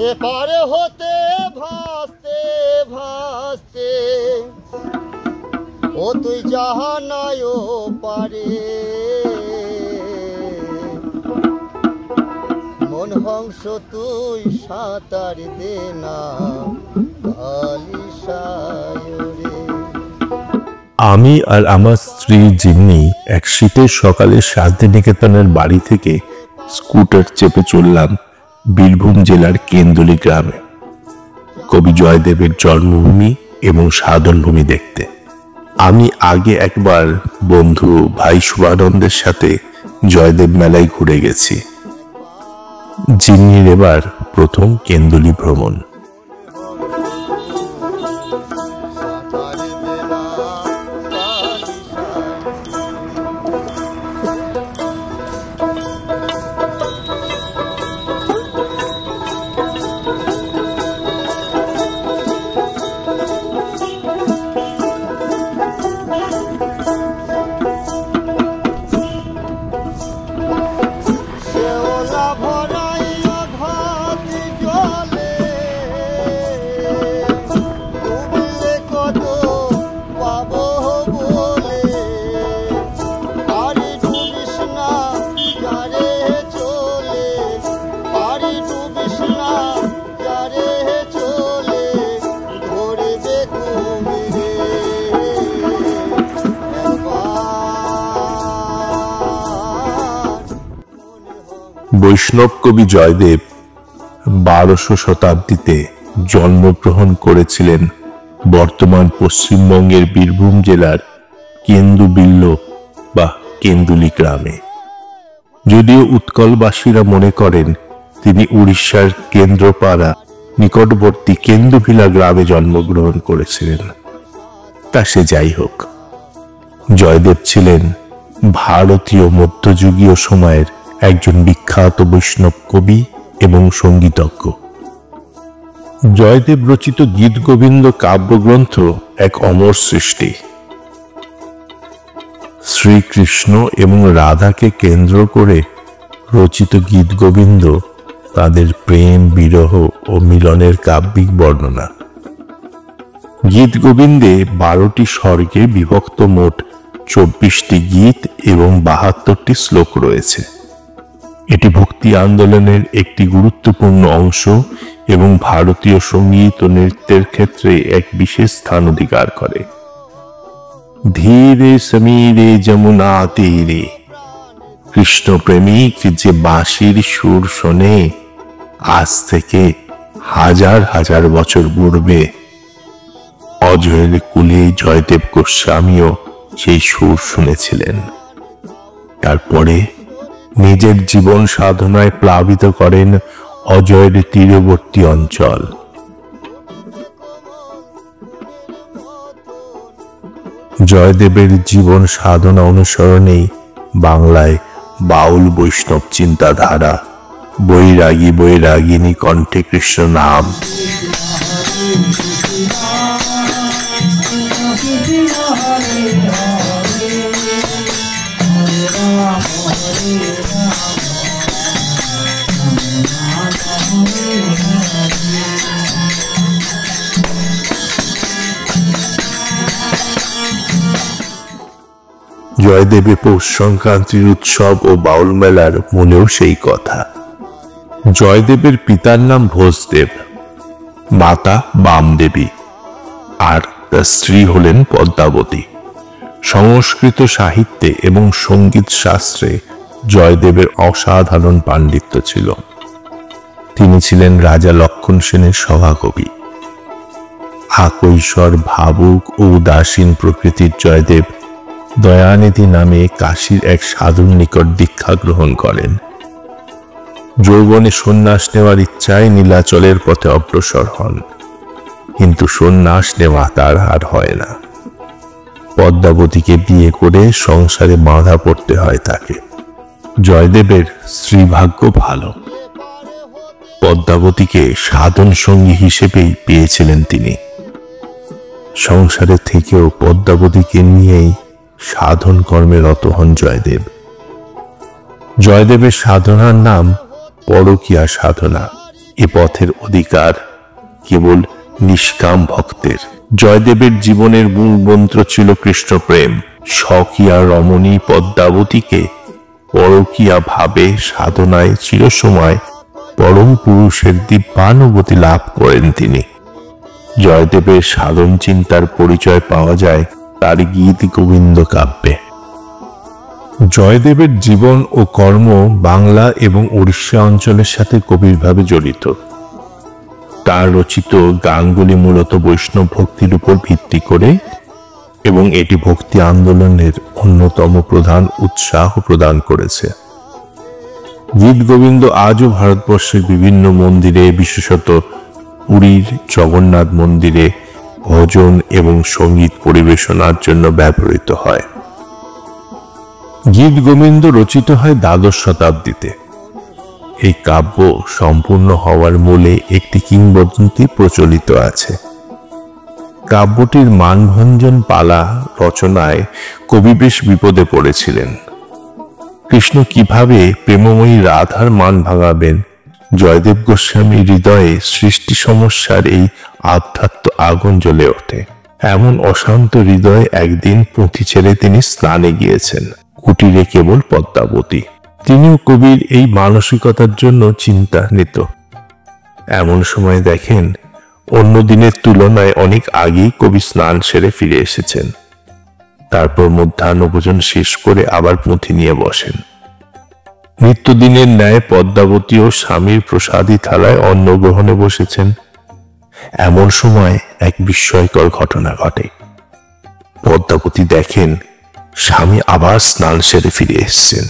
এপারে হতে ভাসতে ভাসতে ও তুই জাহানায় পারে মন হংস তুই সাঁতার দে না আমি আর আমার স্ত্রী জিন্নি এক শীতের সকালে শান্তিনিকেতনের বাড়ি থেকে স্কুটার চেপে চললাম বীরভূম জেলার কেন্দুলি গ্রামে কবি জয়দেবের জন্মভূমি এবং সাধনভূমি দেখতে। আমি আগে একবার বন্ধু ভাই শুভানন্দের সাথে জয়দেব মেলায় ঘুরে গেছি। জিন্নির এবার প্রথম কেন্দুলি ভ্রমণ। বৈষ্ণব কবি জয়দেব 1200 শতাব্দীতে জন্মগ্রহণ করেছিলেন বর্তমান পশ্চিমবঙ্গের বীরভূম জেলার কেন্দুবিল্ল বা কেন্দুলি গ্রামে। যদিও উৎকলবাসীরা মনে করেন তিনি উড়িষ্যার কেন্দ্রপাড়া নিকটবর্তী কেন্দুভিলা গ্রামে জন্মগ্রহণ করেছিলেন, তা সে যাই হোক। জয়দেব ছিলেন ভারতীয় মধ্যযুগীয় সময়ের একজন বিখ্যাত বৈষ্ণব কবি এবং সঙ্গীতজ্ঞ। জয়দেব রচিত গীত গোবিন্দ কাব্যগ্রন্থ এক অমর সৃষ্টি। শ্রীকৃষ্ণ এবং রাধাকে কেন্দ্র করে রচিত গীত গোবিন্দ তাদের প্রেম, বিরহ ও মিলনের কাব্যিক বর্ণনা। গীত গোবিন্দে 12টি স্বর্গে বিভক্ত মোট 24টি গীত এবং 72টি শ্লোক রয়েছে। এটি ভক্তি আন্দোলনের একটি গুরুত্বপূর্ণ অংশ এবং ভারতীয় সঙ্গীত ও নৃত্যের ক্ষেত্রে এক বিশেষ স্থান অধিকার করে। ধীরে সমীরে যমুনা তীরে কৃষ্ণ প্রেমিক যে বাঁশির সুর শোনে, আজ থেকে হাজার হাজার বছর পূর্বে অজয়ের কুলে জয়দেব গোস্বামীও সেই সুর শুনেছিলেন। তারপরে নিজের জীবন সাধনায় প্লাবিত করেন অজয়ের তীরবর্তী অঞ্চল। জয়দেবের জীবন সাধনা অনুসরণেই বাংলায় বাউল বৈষ্ণব চিন্তাধারা, বৈরাগী বৈরাগিনী কণ্ঠে কৃষ্ণ নাম, জয়দেবে পৌষ সংক্রান্তির উৎসব ও বাউল মেলার মনেও সেই কথা। জয়দেবের পিতার নাম ভোজদেব, মাতা বামদেবী, আর তার স্ত্রী হলেন পদ্মাবতী। সংস্কৃত সাহিত্যে এবং সঙ্গীত শাস্ত্রে জয়দেবের অসাধারণ পাণ্ডিত্য ছিল। তিনি ছিলেন রাজা লক্ষণ সেনের সভাকবি। আকৈশোর, ভাবুক ও উদাসীন প্রকৃতির জয়দেব দয়ানিধি নামে কাশীর এক সাধুর নিকট দীক্ষা গ্রহণ করেন। যৌবনে সন্ন্যাস নেওয়ার ইচ্ছায় নীলাচলের পথে অগ্রসর হন, কিন্তু সন্ন্যাস নেওয়া তার আর হয় না। পদ্মাবতীকে বিয়ে করে সংসারে বাঁধা পড়তে হয় তাকে। জয়দেবের স্ত্রীভাগ্য ভালো, পদ্মাবতীকে সাধন সঙ্গী হিসেবেই পেয়েছিলেন তিনি। সংসারে থেকেও পদ্মাবতীকে নিয়েই সাধন কর্মে রত হন জয়দেব। জয়দেবের সাধনার নাম পরকীয়া সাধনা। এ পথের অধিকার কেবল নিষ্কাম ভক্তের। জয়দেবের জীবনের মূল মন্ত্র ছিল কৃষ্ণপ্রেম। স্বকীয়া রমণী পদ্মাবতীকে পরকীয়া ভাবে সাধনায় চিরসময় পরম পুরুষের দিব্যানুভূতি লাভ করেন তিনি। জয়দেবের সাধন চিন্তার পরিচয় পাওয়া যায় তার গীত গোবিন্দ কাব্যে। জয়দেবের জীবন ও কর্ম বাংলা এবং উড়িষ্যা অঞ্চলের সাথে গভীরভাবে জড়িত। তার রচিত গানগুলি মূলত বৈষ্ণব ভক্তির উপর ভিত্তি করে এবং এটি ভক্তি আন্দোলনের অন্যতম প্রধান উৎসাহ প্রদান করেছে। গীত গোবিন্দ আজও ভারতবর্ষের বিভিন্ন মন্দিরে, বিশেষত পুরীর জগন্নাথ মন্দিরে ভজন এবং সঙ্গীত পরিবেশনার জন্য ব্যবহৃত হয়। গীত গোবিন্দ রচিত হয় দ্বাদশ শতাব্দীতে। এই কাব্য সম্পূর্ণ হওয়ার মূলে একটি কিংবদন্তি প্রচলিত আছে। কাব্যটির মানভঞ্জন পালা রচনায় কবি বেশ বিপদে পড়েছিলেন। কৃষ্ণ কিভাবে প্রেমময়ী রাধার মান ভাঙাবেন, জয়দেব গোস্বামী হৃদয়ে সৃষ্টি সমস্যার এই আধ্যাত্ম আগুন জ্বলে ওঠে। এমন অশান্ত হৃদয়ে একদিন পুঁথি ছেড়ে তিনি স্নানে গিয়েছেন। কুটিরে কেবল পদ্মাবতী। তিনিও কবির এই মানসিকতার জন্য চিন্তান্বিত। এমন সময় দেখেন অন্য দিনের তুলনায় অনেক আগেই কবি স্নান সেরে ফিরে এসেছেন। তারপর মধ্যাহ্নভোজন শেষ করে আবার পুঁথি নিয়ে বসেন। নিত্যদিনের ন্যায় পদ্মাবতীও স্বামীর প্রসাদী থালায় অন্ন গ্রহণে বসেছেন। এমন সময় এক বিস্ময়কর ঘটনা ঘটে। পদ্মাবতী দেখেন স্বামী আবার স্নান সেরে ফিরে এসেছেন।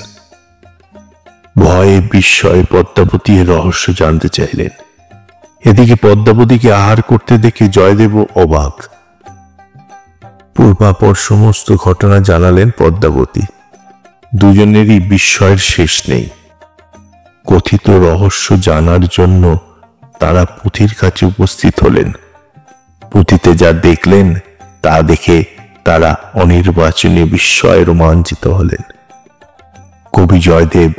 ভয়ে বিস্ময়ে পদ্মাবতী এর রহস্য জানতে চাইলেন। এদিকে পদ্মাবতীকে আহার করতে দেখে জয়দেবও অবাক। পূর্বাপর সমস্ত ঘটনা জানালেন পদ্মাবতী। দুজনেরই বিস্ময়ের শেষ নেই। কথিত রহস্য জানার জন্য তারা পুঁথির কাছে উপস্থিত হলেন। পুঁথিতে যা দেখলেন তা দেখে তারা অনির্বাচনীয় বিস্ময়ে রোমাঞ্চিত হলেন। কবি জয়দেব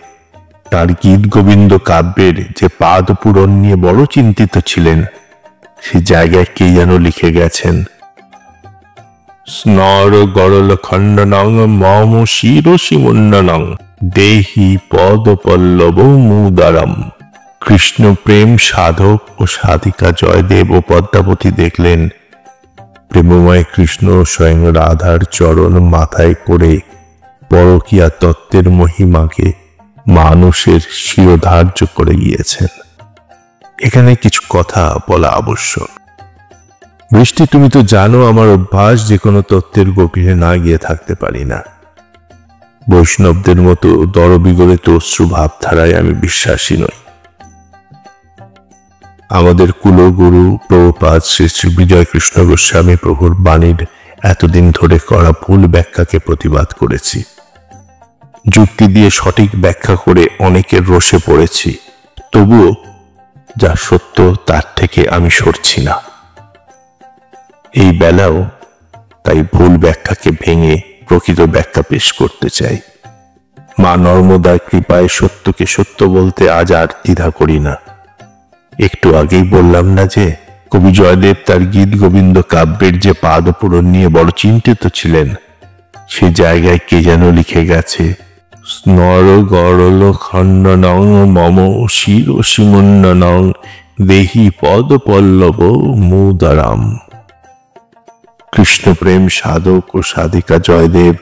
তার গীত গোবিন্দ কাব্যের যে পাদ পূরণ নিয়ে বড় চিন্তিত ছিলেন, সে জায়গায় কে যেন লিখে গেছেন, স্নর গরল খণ্ডনং মম শিরসিমুন্ননং দেহি পদ পল্লব মুদারম। কৃষ্ণ প্রেম সাধক ও সাধিকা জয়দেব ও পদ্মাবতী দেখলেন প্রেমময় কৃষ্ণ স্বয়ং রাধার চরণ মাথায় করে পরকীয়া তত্ত্বের মহিমাকে মানুষের শিরোধার্য করে গিয়েছেন। এখানে কিছু কথা বলা আবশ্যক। বৃষ্টি, তুমি তো জানো আমার অভ্যাস যে কোনো তত্ত্বের গভীরে না গিয়ে থাকতে পারি না। বৈষ্ণবদের মতো দরবিগলিত অশ্রু ভাবধারায় আমি বিশ্বাসী নই। আমাদের কুলগুরু প্রভুপাদ শ্রী শ্রী বিজয় কৃষ্ণ গোস্বামী প্রভুর বাণীর এতদিন ধরে করা ভুল ব্যাখ্যাকে প্রতিবাদ করেছি। যুক্তি দিয়ে সঠিক ব্যাখ্যা করে অনেকের রোষে পড়েছি। তবুও যা সত্য তার থেকে আমি সরছি না। এই বেলাও তাই ভুল ব্যাখ্যাকে ভেঙে প্রকৃত ব্যাখ্যা পেশ করতে চাই। মা নর্মদার কৃপায় সত্যকে সত্য বলতে আজ আর দ্বিধা করি না। একটু আগেই বললাম না যে কবি জয়দেব তার গীত গোবিন্দ কাব্যের যে পাদ পূরণ নিয়ে বড় চিন্তিত ছিলেন, সে জায়গায় কে যেন লিখে গেছে, স্নর গরল খণ্ডনং মম শিরসিমুন্ননং দেহি পদ পল্লব মুদারাম। কৃষ্ণপ্রেম সাধক ও সাধিকা জয়দেব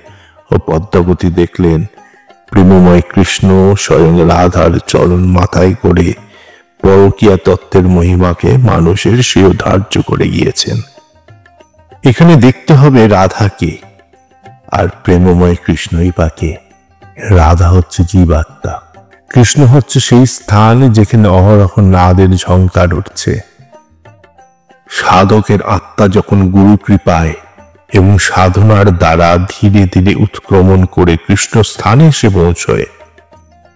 ও পদ্মাবতী দেখলেন প্রেমময় কৃষ্ণ স্বয়ং রাধার চরণ মাথায় করে পরকীয়া তত্ত্বের মহিমাকে মানুষের শিরোধার্য করে গিয়েছেন। এখানে দেখতে হবে রাধাকে, আর প্রেমময় কৃষ্ণই পাকে। রাধা হচ্ছে জীবাত্মা, কৃষ্ণ হচ্ছে সেই স্থান যেখানে অহরহ নাদের ঝংকার উঠছে। সাধকের আত্মা যখন গুরু কৃপায় এবং সাধনার দ্বারা ধীরে ধীরে উৎক্রমণ করে কৃষ্ণ স্থানে এসে পৌঁছয়,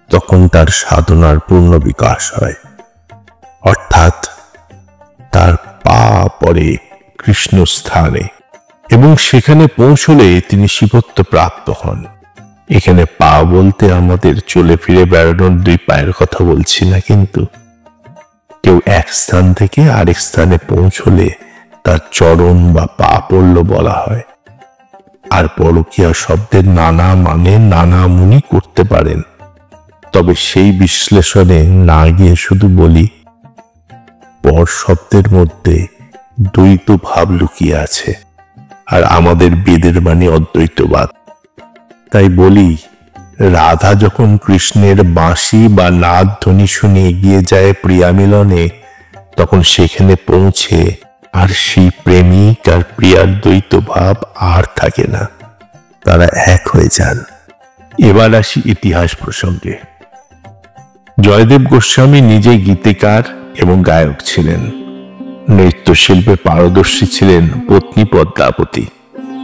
তখন তার সাধনার পূর্ণ বিকাশ হয়। অর্থাৎ তার পা পড়ে কৃষ্ণ স্থানে এবং সেখানে পৌঁছলে তিনি শিবত্ব প্রাপ্ত হন। এখানে পা বলতে আমাদের চলে ফিরে বেড়ানোর দুই পায়ের কথা বলছি না, কিন্তু কেউ এক স্থান থেকে আরেক স্থানে পৌঁছলে তার চরণ বা পা পড়ল বলা হয়। আর পরকীয়া শব্দের নানা মানে নানা মুনি করতে পারেন। তবে সেই বিশ্লেষণে না গিয়ে শুধু বলি, পর শব্দের মধ্যে দ্বৈত ভাব লুকিয়ে আছে, আর আমাদের বেদের বাণী অদ্বৈতবাদ। তাই বলি, রাধা যখন কৃষ্ণের বাঁশি বা নাদ ধ্বনি শুনে এগিয়ে যায় প্রিয়া মিলনে, তখন সেখানে পৌঁছে আর সেই প্রেমিক আর প্রিয়ার দ্বৈত ভাব আর থাকে না, তারা এক হয়ে যান। এবার আসি ইতিহাস প্রসঙ্গে। জয়দেব গোস্বামী নিজে গীতিকার এবং গায়ক ছিলেন। নৃত্যশিল্পে পারদর্শী ছিলেন পত্নী পদ্মাবতী।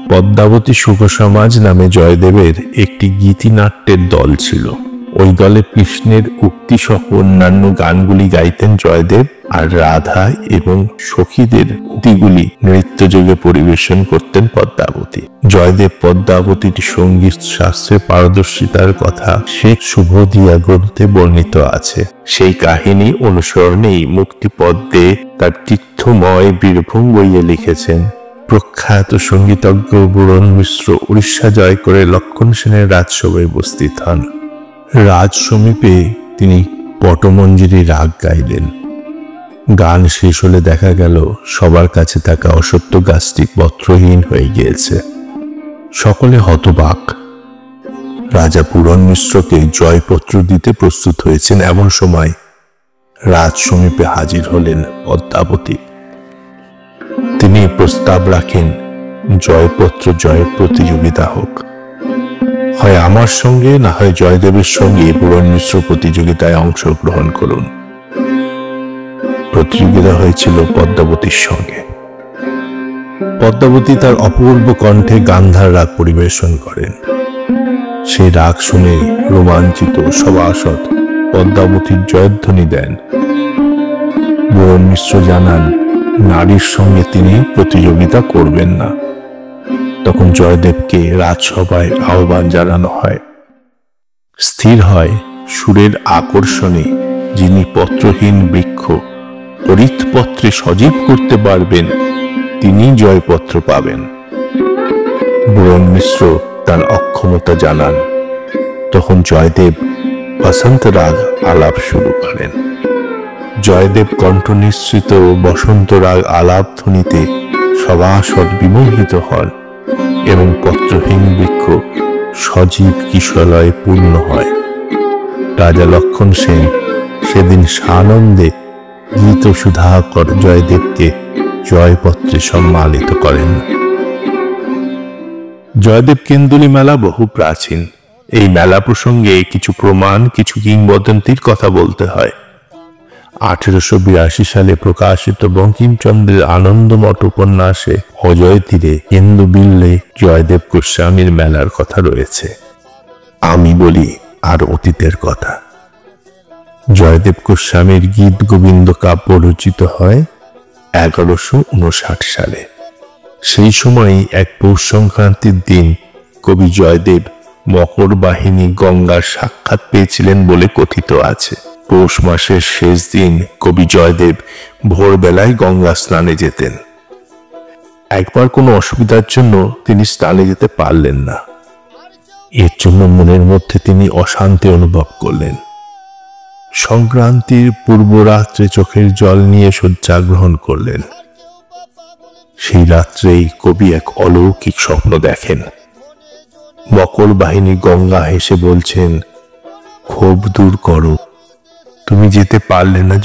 পদ্মাবতী শুভ সমাজ নামে জয়দেবের একটি গীতিনাট্যের দল ছিল। ওই দলে কৃষ্ণের উক্তি সহ অন্যান্য গানগুলি গাইতেন জয়দেব, আর রাধা এবং সখীদের উক্তিগুলি নৃত্যযোগে পরিবেশন করতেন পদ্মাবতী। জয়দেব পদ্মাবতীর সঙ্গীত শাস্ত্রে পারদর্শিতার কথা শেখ শুভদিয়া গ্রন্থে বর্ণিত আছে। সেই কাহিনী অনুসরণেই মুক্তিপদ্মে তার তীর্থময় বীরভূম বইয়ে লিখেছেন। প্রখ্যাত সঙ্গীতজ্ঞ বুরন মিশ্র উড়িষ্যা জয় করে লক্ষণ সেনের রাজসভায় উপস্থিত হন। রাজ সমীপে তিনি পটমঞ্জরি রাগ গাইলেন। গান শেষ হলে দেখা গেল সবার কাছে থাকা অশ্বত্থ গাছটি পত্রহীন হয়ে গিয়েছে। সকলে হতবাক। রাজা পুরন মিশ্রকে জয়পত্র দিতে প্রস্তুত হয়েছেন। এমন সময় রাজ সমীপে হাজির হলেন পদ্মাবতী। তিনি প্রস্তাব রাখেন, জয়পত্র জয়ের প্রতিযোগিতা হোক, হয় আমার সঙ্গে না হয় জয়দেবের সঙ্গে পুরন মিশ্র প্রতিযোগিতায় অংশগ্রহণ করুন। প্রতিযোগিতা হয়েছিল পদ্মাবতীর সঙ্গে। পদ্মাবতী তার অপূর্ব কণ্ঠে গান্ধার রাগ পরিবেশন করেন। সেই রাগ শুনে রোমাঞ্চিত সভাসদ পদ্মাবতীর জয়ধ্বনি দেন। পুরন মিশ্র জানান, নারীর সঙ্গে তিনি প্রতিযোগিতা করবেন না। তখন জয়দেবকে রাজসভায় আহ্বান জানানো হয়। স্থির হয়, সুরের আকর্ষণে যিনি পত্রহীন বৃক্ষ হরিৎপত্রে সজীব করতে পারবেন, তিনি জয়পত্র পাবেন। পুরন মিশ্র তার অক্ষমতা জানান। তখন জয়দেব বসন্ত রাগ আলাপ শুরু করেন। জয়দেব কণ্ঠ নিঃসৃত বসন্ত রাগ আলাপ ধ্বনিতে সভাসদ বিমোহিত হন এবং পত্রহীন বৃক্ষ সজীব কিশলয়ে পূর্ণ হয়। রাজা লক্ষণ সেন সেদিন সানন্দে গীত সুধাকর জয়দেবকে জয়পত্রে সম্মানিত করেন। জয়দেব কেন্দুলি মেলা বহু প্রাচীন। এই মেলা প্রসঙ্গে কিছু প্রমাণ, কিছু কিংবদন্তির কথা বলতে হয়। 1882 সালে প্রকাশিত বঙ্কিমচন্দ্রের আনন্দমঠ উপন্যাসে অজয় তীরে কেন্দু বিল্লে জয়দেব গোস্বামীর মেলার কথা রয়েছে। আমি বলি আর অতীতের কথা। জয়দেব গোস্বামীর গীত গোবিন্দ কাব্য রচিত হয় 1159 সালে। সেই সময় এক পৌষ সংক্রান্তির দিন কবি জয়দেব মকর বাহিনী গঙ্গার সাক্ষাৎ পেয়েছিলেন বলে কথিত আছে। পৌষ মাসের শেষ দিন কবি জয়দেব ভোরবেলায় গঙ্গা স্নানে যেতেন। একবার কোনো অসুবিধার জন্য তিনি স্নানে যেতে পারলেন না। এর জন্য মনের মধ্যে তিনি অশান্তি অনুভব করলেন। সংক্রান্তির পূর্বরাত্রে চোখের জল নিয়ে শয্যা গ্রহণ করলেন। সেই রাত্রেই কবি এক অলৌকিক স্বপ্ন দেখেন। মকর বাহিনী গঙ্গা হেসে বলছেন, ক্ষোভ দূর করো, তুমি যেতে পারলে না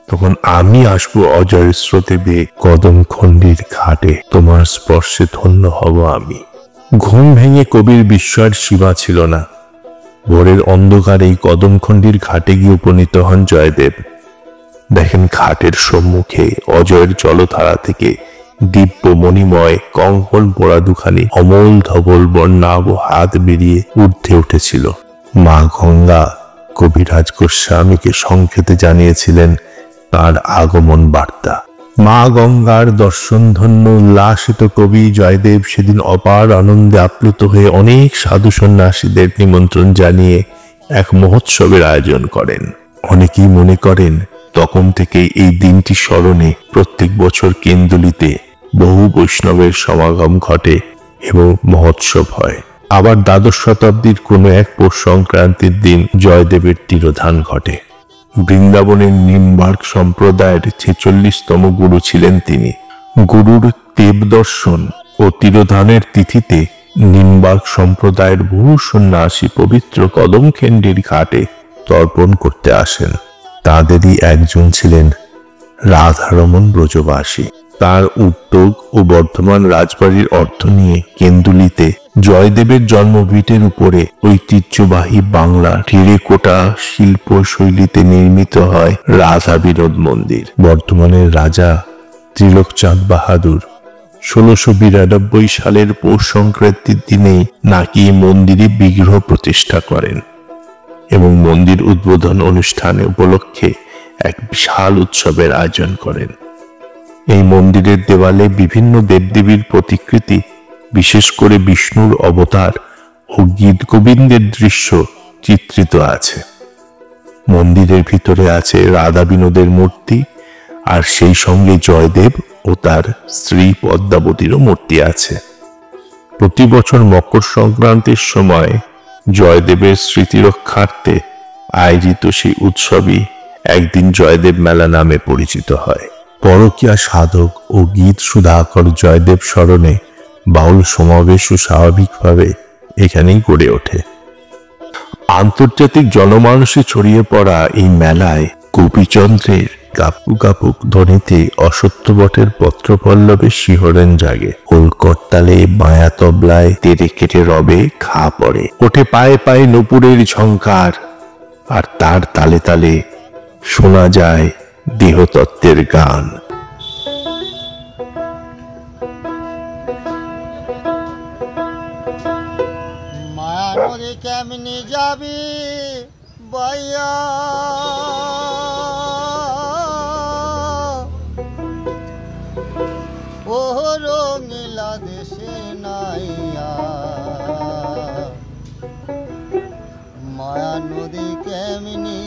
তখন আমি আসবো অজয় স্রোতে বেয়ে কদমখণ্ডির ঘাটে, তোমার স্পর্শে ধন্য হব আমি। ঘুম ভেঙে কবির বিস্ময়ের সীমা ছিল না। ভোরের অন্ধকারেই কদমখণ্ডির ঘাটে গিয়ে উপনীত হন জয়দেব। দেখেন ঘাটের সম্মুখে অজয়ের জলধারা থেকে দিব্য মণিময় কঙ্কন পোড়া দুখানি অমল ধবল বর্ণাভ হাত বেরিয়ে ঊর্ধ্বে উঠেছিল। মা গঙ্গা কবিরাজ গোস্বামীকে সংক্ষেপে জানিয়েছিলেন তার আগমন বার্তা। মা গঙ্গার দর্শন ধন্য উল্লাসিত কবি জয়দেব সেদিন অপার আনন্দে আপ্লুত হয়ে অনেক সাধু সন্ন্যাসীদের নিমন্ত্রণ জানিয়ে এক মহোৎসবের আয়োজন করেন। অনেকেই মনে করেন তখন থেকে এই দিনটি স্মরণে প্রত্যেক বছর কেন্দুলিতে বহু বৈষ্ণবের সমাগম ঘটে এবং মহোৎসব হয়। আবার দ্বাদশ শতাব্দীর কোনো এক পৌষ সংক্রান্তির দিন জয়দেবের তিরোধান ঘটে। বৃন্দাবনের নিম্বার্ক সম্প্রদায়ের 46তম গুরু ছিলেন তিনি। গুরুর দেবদর্শন ও তিরোধানের তিথিতে নিম্বার্ক সম্প্রদায়ের বহু সন্ন্যাসী পবিত্র কদমখেন্ডির ঘাটে তর্পণ করতে আসেন। তাদেরই একজন ছিলেন রাধারমণ ব্রজবাসী। তার উদ্যোগ ও বর্ধমান রাজবাড়ির অর্থ নিয়ে কেন্দুলিতে জয়দেবের জন্মভিটের উপরে ঐতিহ্যবাহী বাংলা টেরাকোটা শিল্প শৈলীতে নির্মিত হয় রাধা বিনোদ মন্দির। বর্ধমানের রাজা ত্রিলোকচাঁদ বাহাদুর 1692 সালের পৌষ সংক্রান্তির দিনেই নাকি মন্দিরে বিগ্রহ প্রতিষ্ঠা করেন এবং মন্দির উদ্বোধন অনুষ্ঠানে উপলক্ষে এক বিশাল উৎসবের আয়োজন করেন। এই মন্দিরের দেওয়ালে বিভিন্ন দেবদেবীর প্রতিকৃতি, বিশেষ করে বিষ্ণুর অবতার ও গীত গোবিন্দের দৃশ্য চিত্রিত আছে। মন্দিরের ভিতরে আছে রাধা বিনোদের মূর্তি, আর সেই সঙ্গে জয়দেব ও তার স্ত্রী পদ্মাবতীরও মূর্তি আছে। প্রতি বছর মকর সংক্রান্তির সময় জয়দেবের স্মৃতি রক্ষার্থে আয়োজিত সেই উৎসবই একদিন জয়দেব মেলা নামে পরিচিত হয়। পরকীয়া সাধক ও গীত সুধাকর জয়দেব স্মরণে বাউল সমাবেশও স্বাভাবিকভাবে এখানেই গড়ে ওঠে। আন্তর্জাতিক জনমানসে ছড়িয়ে পড়া এই মেলায় গোপীচন্দ্রের কাপুক কাপুক ধ্বনিতে অসত্য বটের পত্রপল্লবে শিহরণ জাগে। কলকট্টালে বায়া তবলায় তেরে কেটে রবে খা পড়ে, ওঠে পায়ে পায়ে নূপুরের ঝংকার, আর তার তালে তালে শোনা যায় দেহতত্ত্বের গান। মায়া নদী কেমনি যাবি বাইয়া, ও রঙিলা দেশে নাইয়া, মায়া নদী কেমনি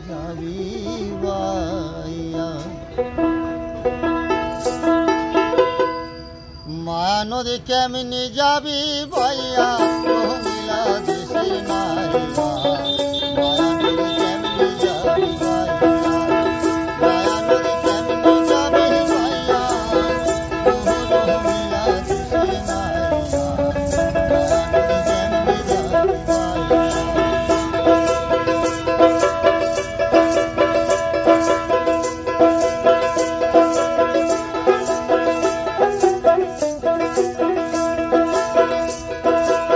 যাবি বাইয়া, মায়া নদী কেমনি যাবি বাইয়া, রঙিলা দেশে নাইয়া, মায়া নদী কেমনি যাবি বাইয়া, মায়া নদী কেমনি যাবি বাইয়া, ও রঙিলা দেশে নাইয়া, মায়া নদী কেমনি যাবি বাইয়া।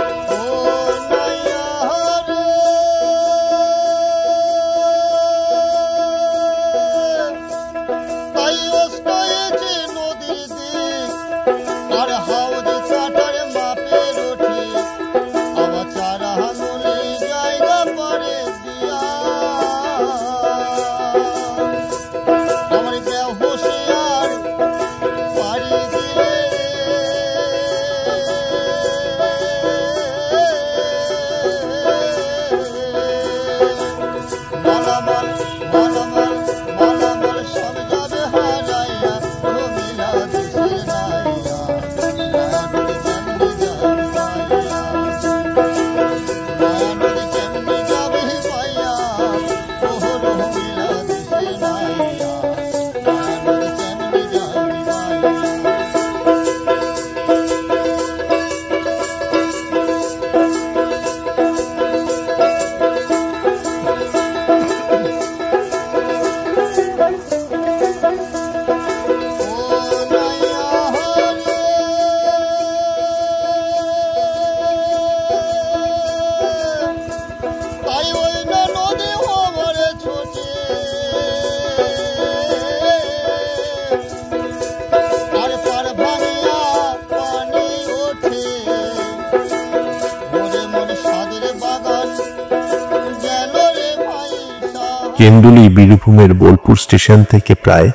কেন্দুলি বীরভূমের বোলপুর স্টেশন থেকে প্রায়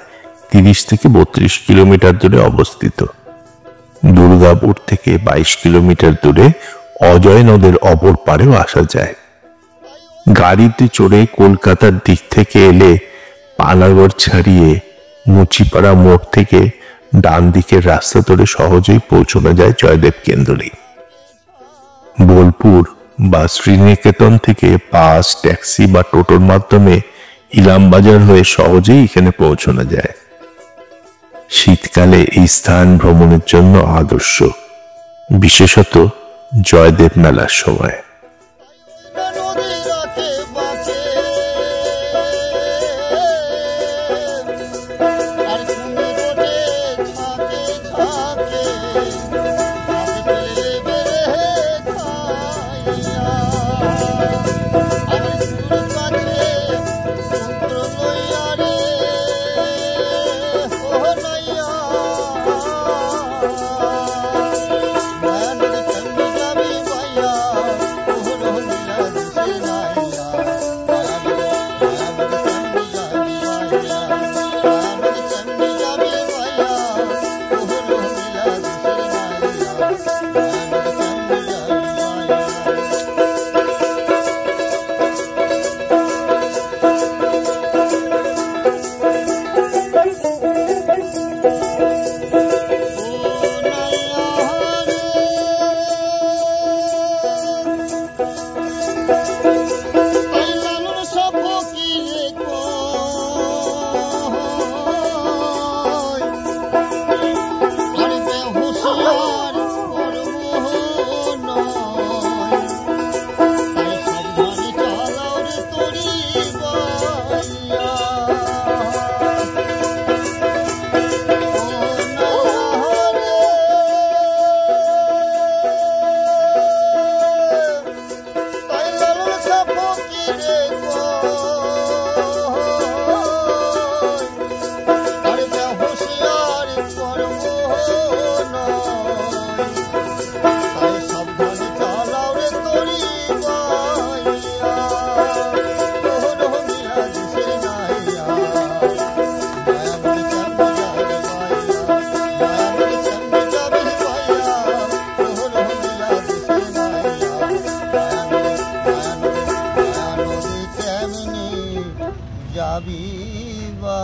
30 থেকে 32 কিলোমিটার দূরে অবস্থিত। দুর্গাপুর থেকে 22 কিলোমিটার দূরে অজয় নদের অপর পারেও আসা যায়। গাড়িতে চড়ে কলকাতার দিক থেকে এলে পানাগড় ছাড়িয়ে মুচিপাড়া মোড় থেকে ডান দিকের রাস্তা ধরে সহজেই পৌঁছানো যায় জয়দেব কেন্দ্রে। বোলপুর বা শ্রীনিকেতন থেকে বাস, ট্যাক্সি বা টোটোর মাধ্যমে ইলামবাজার হয়ে সহজেই এখানে পৌঁছানো যায়। শীতকালে এই স্থান ভ্রমণের জন্য আদর্শ, বিশেষত জয়দেব মেলার সময়। যাবি বা